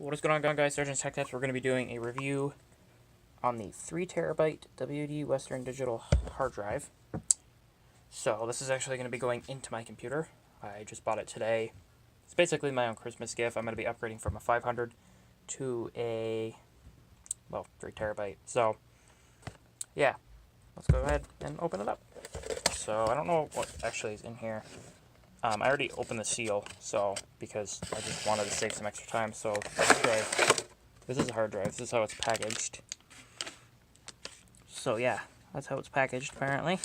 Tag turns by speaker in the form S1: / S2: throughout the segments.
S1: What is going on, guys? SargeantsTechTips. We're going to be doing a review on the 3TB WD Western Digital hard drive. So this is actually going to be going into my computer. I just bought it today. It's basically my own Christmas gift. I'm going to be upgrading from a 500 to a, well, 3TB. So yeah, let's go ahead and open it up. So I don't know what actually is in here. I already opened the seal, so because I just wanted to save some extra time. So this is a hard drive. This is how it's packaged. So yeah, that's how it's packaged apparently.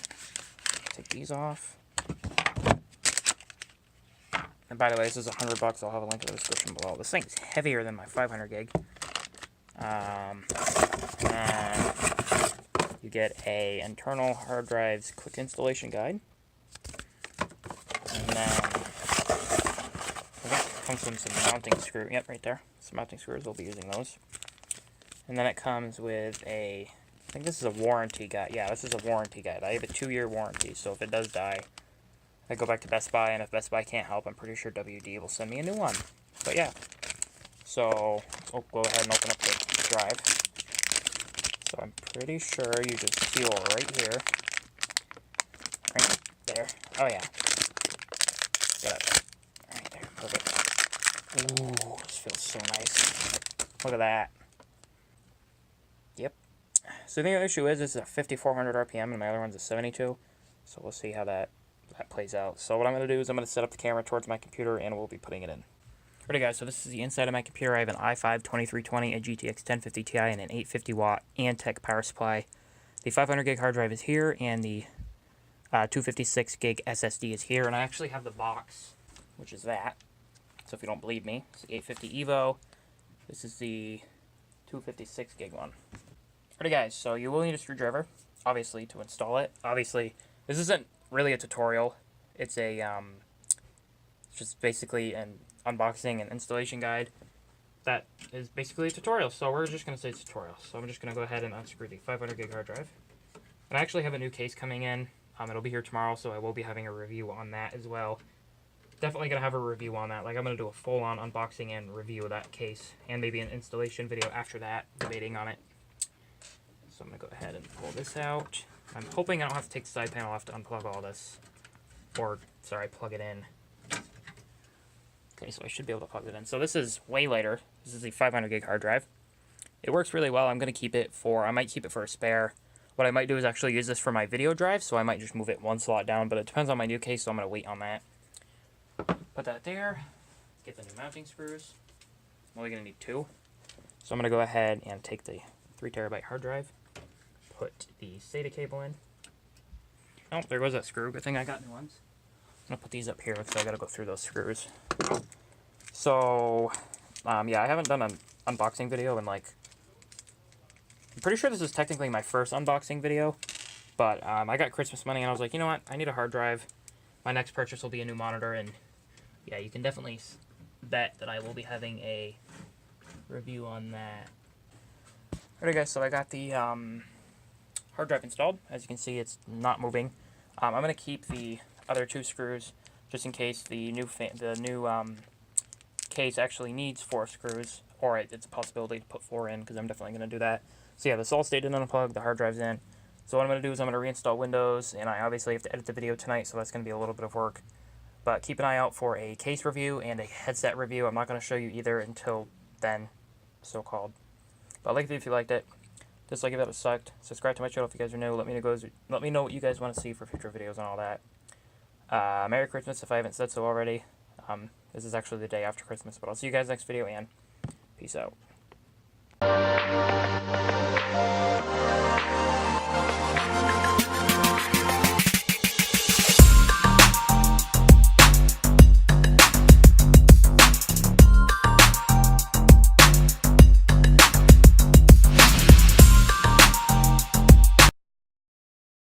S1: Take these off. And by the way, this is $100. I'll have a link in the description below. This thing's heavier than my 500 gig. And you get a internal hard drive's quick installation guide. And then comes with some mounting screw. Yep, right there. Some mounting screws. We'll be using those. And then it comes with a, I think this is a warranty guide. Yeah, this is a warranty guide. I have a 2-year warranty, so if it does die, I go back to Best Buy, and if Best Buy can't help, I'm pretty sure WD will send me a new one. But yeah. So I'll go ahead and open up the drive. So I'm pretty sure you just seal right here. Right there. Oh yeah. Got it. Right there. Perfect. Ooh, this feels so nice. Look at that. Yep. So the other issue is this is a 5,400 RPM and my other one's a 72. So we'll see how that plays out. So what I'm going to do is I'm going to set up the camera towards my computer and we'll be putting it in. Alright guys, so this is the inside of my computer. I have an i5-2320, a GTX 1050 Ti, and an 850 watt Antec power supply. The 500 gig hard drive is here, and the 256 gig SSD is here. And I actually have the box, which is that. So if you don't believe me, it's the 850 Evo. This is the 256 gig one. Alright guys, so you will need a screwdriver, obviously, to install it. Obviously, this isn't really a tutorial. It's a it's just basically an unboxing and installation guide that is basically a tutorial, so we're just going to say tutorial. So I'm just going to go ahead and unscrew the 500 gig hard drive. And I actually have a new case coming in. It'll be here tomorrow, so I will be having a review on that as well. Definitely going to have a review on that. Like, I'm going to do a full-on unboxing and review of that case, and maybe an installation video after that, debating on it. So I'm going to go ahead and pull this out. I'm hoping I don't have to take the side panel. I'll have to unplug all this. Or, sorry, plug it in. Okay, so I should be able to plug it in. So this is way lighter. This is the 500 gig hard drive. It works really well. I'm going to keep it for, I might keep it for a spare. What I might do is actually use this for my video drive, so I might just move it one slot down, but it depends on my new case, so I'm going to wait on that. Put that there. Get the new mounting screws. I'm only going to need 2. So I'm going to go ahead and take the 3TB hard drive, put the SATA cable in. Oh, there goes that screw. Good thing I got new ones. I'm going to put these up here because I got to go through those screws. So, yeah, I haven't done an unboxing video in like, I'm pretty sure this is technically my first unboxing video, but I got Christmas money and I was like, you know what, I need a hard drive. My next purchase will be a new monitor, and yeah, you can definitely bet that I will be having a review on that. Alright guys, so I got the hard drive installed. As you can see, it's not moving. I'm going to keep the other 2 screws just in case the new case actually needs 4 screws, or it's a possibility to put 4 in, because I'm definitely going to do that. So yeah, the solid state didn't unplug, the hard drive's in. So what I'm going to do is I'm going to reinstall Windows, and I obviously have to edit the video tonight, so that's going to be a little bit of work. But keep an eye out for a case review and a headset review. I'm not going to show you either until then, so-called. But like it if you liked it. Dislike if it sucked. Subscribe to my channel if you guys are new. Let me know what you guys want to see for future videos and all that. Merry Christmas if I haven't said so already. This is actually the day after Christmas, but I'll see you guys next video, and peace out.